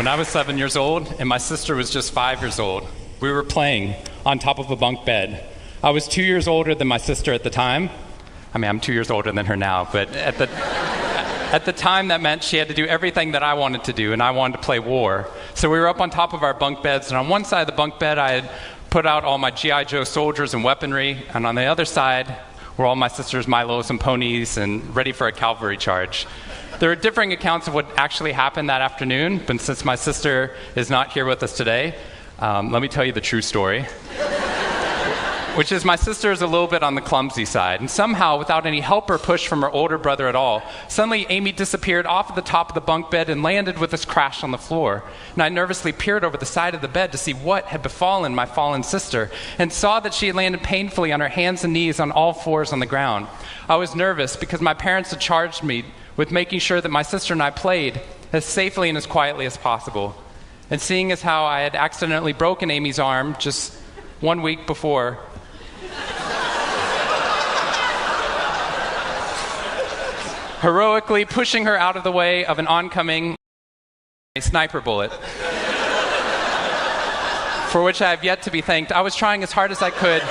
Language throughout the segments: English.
When I was 7 years old and my sister was just 5 years old, we were playing on top of a bunk bed. I was 2 years older than my sister at the time. I mean, I'm 2 years older than her now, but at the time that meant she had to do everything that I wanted to do, and I wanted to play war. So we were up on top of our bunk beds, and on one side of the bunk bed I had put out all my G.I. Joe soldiers and weaponry, and on the other side were all my sister's Milos and ponies and ready for a cavalry charge. There are differing accounts of what actually happened that afternoon, but since my sister is not here with us today, let me tell you the true story. Which is my sister is a little bit on the clumsy side, and somehow, without any help or push from her older brother at all, suddenly Amy disappeared off of the top of the bunk bed and landed with us crash on the floor. And I nervously peered over the side of the bed to see what had befallen my fallen sister, and saw that she had landed painfully on her hands and knees on all fours on the ground. I was nervous because my parents had charged me with making sure that my sister and I played as safely and as quietly as possible. And seeing as how I had accidentally broken Amy's arm just 1 week before, heroically pushing her out of the way of an oncoming sniper bullet, for which I have yet to be thanked. I was trying as hard as I could.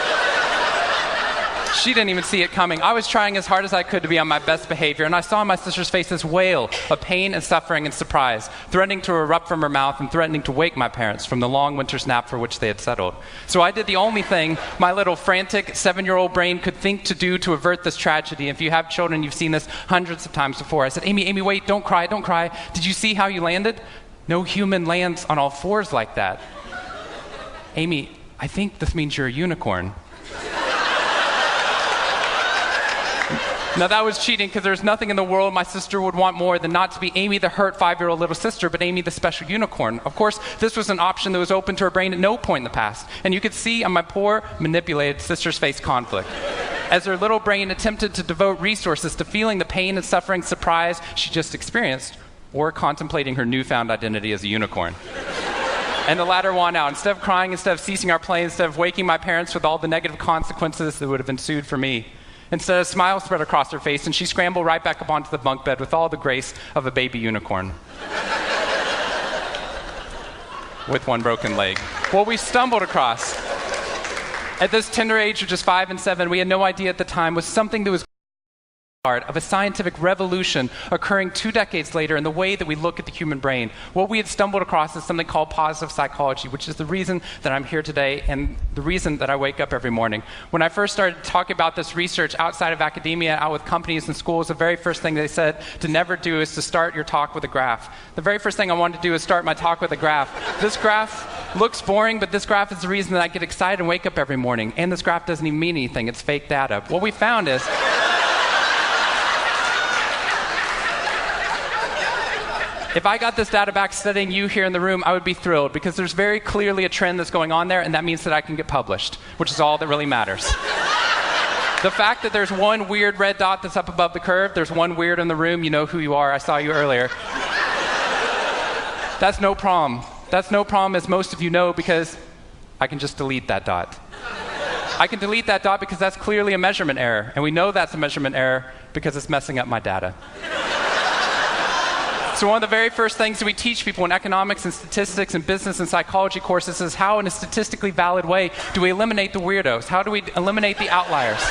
She didn't even see it coming. I was trying as hard as I could to be on my best behavior, and I saw my sister's face this wail of pain and suffering and surprise, threatening to erupt from her mouth and threatening to wake my parents from the long winter's nap for which they had settled. So I did the only thing my little frantic 7-year-old brain could think to do to avert this tragedy. If you have children, you've seen this hundreds of times before. I said, Amy, wait, don't cry, don't cry. Did you see how you landed? No human lands on all fours like that. Amy, I think this means you're a unicorn. Now that was cheating, because there's nothing in the world my sister would want more than not to be Amy the hurt 5-year-old little sister, but Amy the special unicorn. Of course, this was an option that was open to her brain at no point in the past, and you could see on my poor, manipulated sister's face conflict, as her little brain attempted to devote resources to feeling the pain and suffering surprise she just experienced, or contemplating her newfound identity as a unicorn. And the latter won out. Instead of crying, instead of ceasing our play, instead of waking my parents with all the negative consequences that would have ensued for me, instead, a smile spread across her face, and she scrambled right back up onto the bunk bed with all the grace of a baby unicorn. With one broken leg. What we stumbled across at this tender age of just 5 and 7, we had no idea at the time, was something that was part of a scientific revolution occurring 2 decades later in the way that we look at the human brain. What we had stumbled across is something called positive psychology, which is the reason that I'm here today and the reason that I wake up every morning. When I first started talking about this research outside of academia, out with companies and schools, the very first thing they said to never do is to start your talk with a graph. The very first thing I wanted to do is start my talk with a graph. This graph looks boring, but this graph is the reason that I get excited and wake up every morning. And this graph doesn't even mean anything. It's fake data. What we found is if I got this data back studying you here in the room, I would be thrilled, because there's very clearly a trend that's going on there, and that means that I can get published, which is all that really matters. The fact that there's one weird red dot that's up above the curve, there's one weird in the room, you know who you are, I saw you earlier. That's no problem. That's no problem, as most of you know, because I can just delete that dot. I can delete that dot because that's clearly a measurement error, and we know that's a measurement error because it's messing up my data. So one of the very first things that we teach people in economics and statistics and business and psychology courses is how, in a statistically valid way, do we eliminate the weirdos? How do we eliminate the outliers?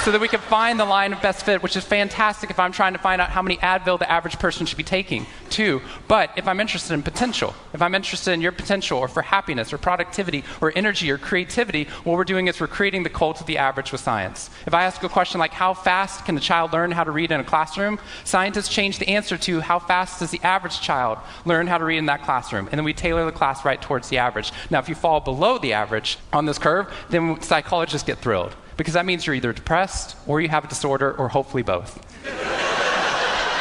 So that we can find the line of best fit, which is fantastic if I'm trying to find out how many Advil the average person should be taking, too. But if I'm interested in potential, if I'm interested in your potential, or for happiness, or productivity, or energy, or creativity, what we're doing is we're creating the cult of the average with science. If I ask a question like, how fast can a child learn how to read in a classroom? Scientists change the answer to, how fast does the average child learn how to read in that classroom? And then we tailor the class right towards the average. Now, if you fall below the average on this curve, then psychologists get thrilled, because that means you're either depressed, or you have a disorder, or hopefully both.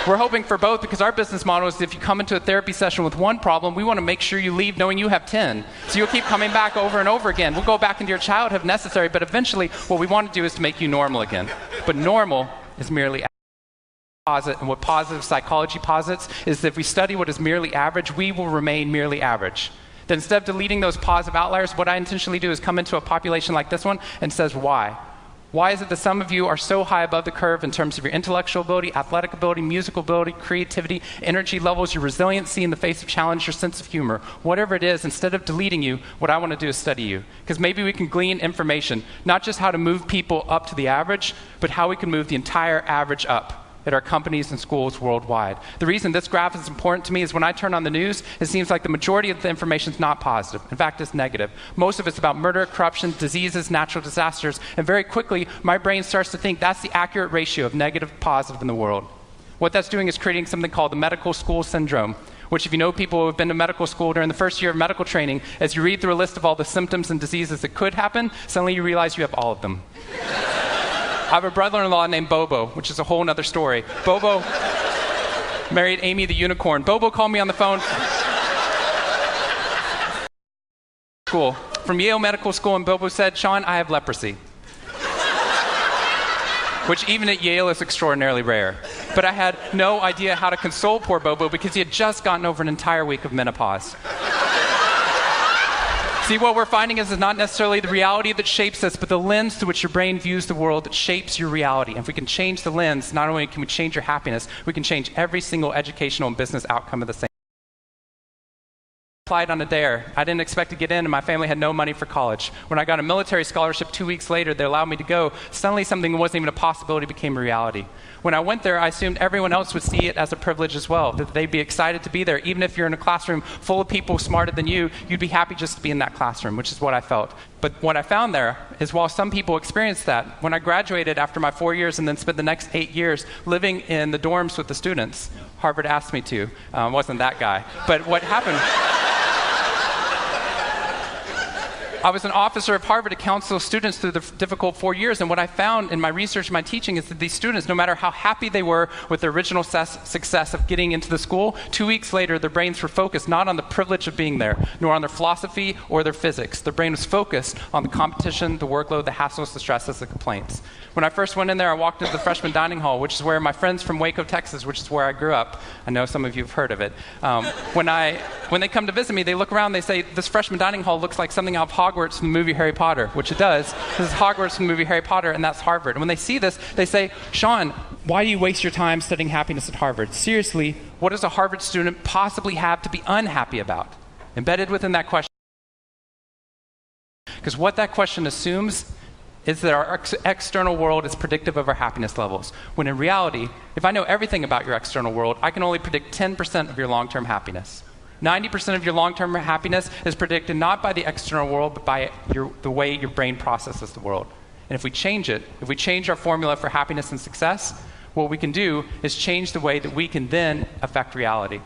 We're hoping for both, because our business model is if you come into a therapy session with one problem, we want to make sure you leave knowing you have 10. So you'll keep coming back over and over again. We'll go back into your childhood if necessary, but eventually what we want to do is to make you normal again. But normal is merely average. And what positive psychology posits is that if we study what is merely average, we will remain merely average. That instead of deleting those positive outliers, what I intentionally do is come into a population like this one and says, why? Why is it that some of you are so high above the curve in terms of your intellectual ability, athletic ability, musical ability, creativity, energy levels, your resiliency in the face of challenge, your sense of humor? Whatever it is, instead of deleting you, what I want to do is study you. Because maybe we can glean information, not just how to move people up to the average, but how we can move the entire average up at our companies and schools worldwide. The reason this graph is important to me is when I turn on the news, it seems like the majority of the information is not positive. In fact, it's negative. Most of it's about murder, corruption, diseases, natural disasters, and very quickly, my brain starts to think that's the accurate ratio of negative to positive in the world. What that's doing is creating something called the medical school syndrome, which if you know people who have been to medical school during the first year of medical training, as you read through a list of all the symptoms and diseases that could happen, suddenly you realize you have all of them. I have a brother-in-law named Bobo, which is a whole other story. Bobo married Amy the unicorn. Bobo called me on the phone from Yale Medical School, and Bobo said, "Sean, I have leprosy." Which even at Yale is extraordinarily rare. But I had no idea how to console poor Bobo because he had just gotten over an entire week of menopause. See, what we're finding is not necessarily the reality that shapes us, but the lens through which your brain views the world that shapes your reality. And if we can change the lens, not only can we change your happiness, we can change every single educational and business outcome of the same. Applied on a dare. I didn't expect to get in, and my family had no money for college. When I got a military scholarship 2 weeks later, they allowed me to go. Suddenly something that wasn't even a possibility became a reality. When I went there, I assumed everyone else would see it as a privilege as well, that they'd be excited to be there. Even if you're in a classroom full of people smarter than you, you'd be happy just to be in that classroom, which is what I felt. But what I found there is while some people experienced that, when I graduated after my 4 years and then spent the next 8 years living in the dorms with the students, Harvard asked me to. Wasn't that guy. But what happened... I was an officer of Harvard to counsel students through the difficult 4 years, and what I found in my research and my teaching is that these students, no matter how happy they were with their original success of getting into the school, 2 weeks later their brains were focused not on the privilege of being there, nor on their philosophy or their physics. Their brain was focused on the competition, the workload, the hassles, the stresses, the complaints. When I first went in there, I walked into the freshman dining hall, which is where my friends from Waco, Texas, which is where I grew up, I know some of you have heard of it. When they come to visit me, they look around, they say, "This freshman dining hall looks like something out of Hogwarts from the movie Harry Potter," which it does. This is Hogwarts from the movie Harry Potter, and that's Harvard. And when they see this, they say, "Sean, why do you waste your time studying happiness at Harvard? Seriously, what does a Harvard student possibly have to be unhappy about?" Embedded within that question, because what that question assumes is that our external world is predictive of our happiness levels. When in reality, if I know everything about your external world, I can only predict 10% of your long-term happiness. 90% of your long-term happiness is predicted not by the external world, but by the way your brain processes the world. And if we change it, if we change our formula for happiness and success, what we can do is change the way that we can then affect reality.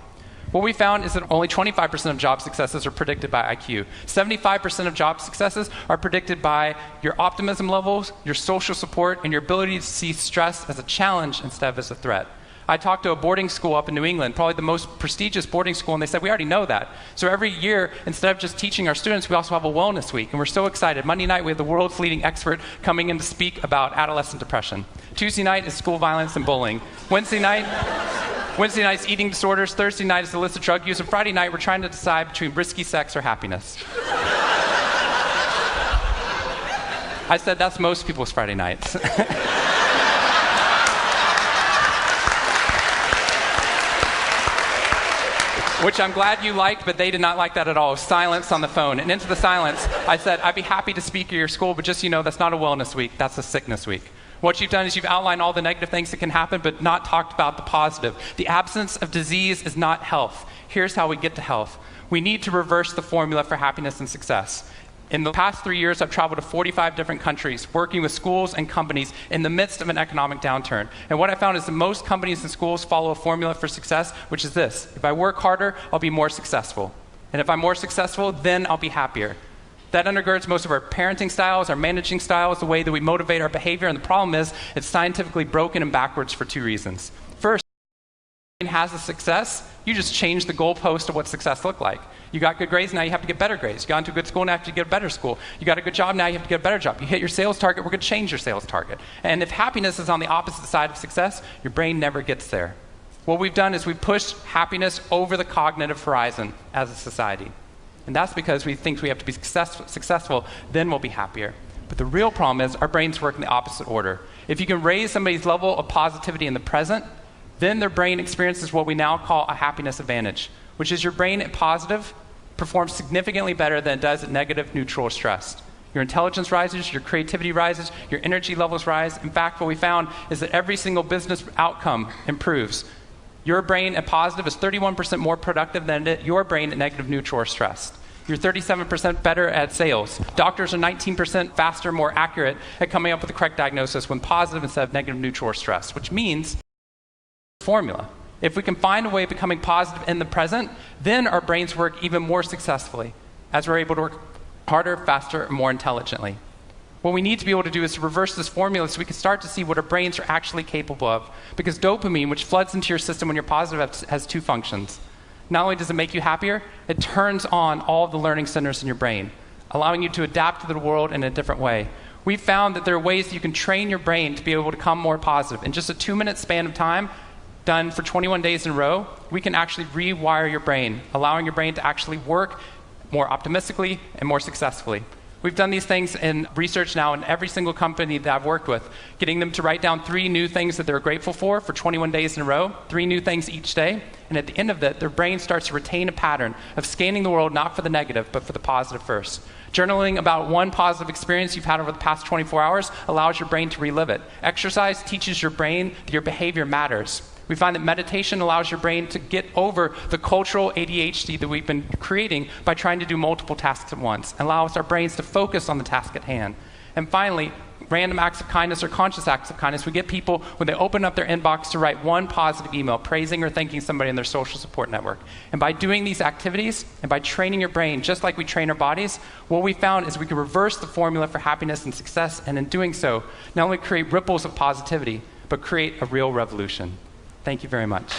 What we found is that only 25% of job successes are predicted by IQ. 75% of job successes are predicted by your optimism levels, your social support, and your ability to see stress as a challenge instead of as a threat. I talked to a boarding school up in New England, probably the most prestigious boarding school, and they said, "We already know that." So every year, instead of just teaching our students, we also have a wellness week, and we're so excited. Monday night, we have the world's leading expert coming in to speak about adolescent depression. Tuesday night is school violence and bullying. Wednesday night's eating disorders. Thursday night is illicit drug use. And Friday night, we're trying to decide between risky sex or happiness. I said that's most people's Friday nights. Which I'm glad you liked, but they did not like that at all. Silence on the phone. And into the silence, I said, "I'd be happy to speak at your school, but just so you know, that's not a wellness week. That's a sickness week." What you've done is you've outlined all the negative things that can happen, but not talked about the positive. The absence of disease is not health. Here's how we get to health. We need to reverse the formula for happiness and success. In the past 3 years, I've traveled to 45 different countries, working with schools and companies in the midst of an economic downturn. And what I found is that most companies and schools follow a formula for success, which is this: if I work harder, I'll be more successful. And if I'm more successful, then I'll be happier. That undergirds most of our parenting styles, our managing styles, the way that we motivate our behavior. And the problem is, it's scientifically broken and backwards for 2 reasons. First, has a success, you just change the goalpost of what success looked like. You got good grades, now you have to get better grades. You got into a good school, now you have to get a better school. You got a good job, now you have to get a better job. You hit your sales target, we're going to change your sales target. And if happiness is on the opposite side of success, your brain never gets there. What we've done is we've pushed happiness over the cognitive horizon as a society. And that's because we think we have to be successful, then we'll be happier. But the real problem is our brains work in the opposite order. If you can raise somebody's level of positivity in the present, then their brain experiences what we now call a happiness advantage, which is your brain at positive performs significantly better than it does at negative, neutral, or stressed. Your intelligence rises, your creativity rises, your energy levels rise. In fact, what we found is that every single business outcome improves. Your brain at positive is 31% more productive than your brain at negative, neutral, or stressed. You're 37% better at sales. Doctors are 19% faster, more accurate at coming up with the correct diagnosis when positive instead of negative, neutral, or stressed, which means formula. If we can find a way of becoming positive in the present, then our brains work even more successfully as we're able to work harder, faster, and more intelligently. What we need to be able to do is to reverse this formula so we can start to see what our brains are actually capable of. Because dopamine, which floods into your system when you're positive, has two functions. Not only does it make you happier, it turns on all the learning centers in your brain, allowing you to adapt to the world in a different way. We've found that there are ways that you can train your brain to be able to become more positive. In just a 2-minute span of time, done for 21 days in a row, we can actually rewire your brain, allowing your brain to actually work more optimistically and more successfully. We've done these things in research now in every single company that I've worked with, getting them to write down 3 new things that they're grateful for 21 days in a row, 3 new things each day. And at the end of that, their brain starts to retain a pattern of scanning the world not for the negative, but for the positive first. Journaling about one positive experience you've had over the past 24 hours allows your brain to relive it. Exercise teaches your brain that your behavior matters. We find that meditation allows your brain to get over the cultural ADHD that we've been creating by trying to do multiple tasks at once, and allows our brains to focus on the task at hand. And finally, random acts of kindness or conscious acts of kindness. We get people, when they open up their inbox, to write one positive email praising or thanking somebody in their social support network. And by doing these activities and by training your brain, just like we train our bodies, what we found is we can reverse the formula for happiness and success, and in doing so, not only create ripples of positivity, but create a real revolution. Thank you very much.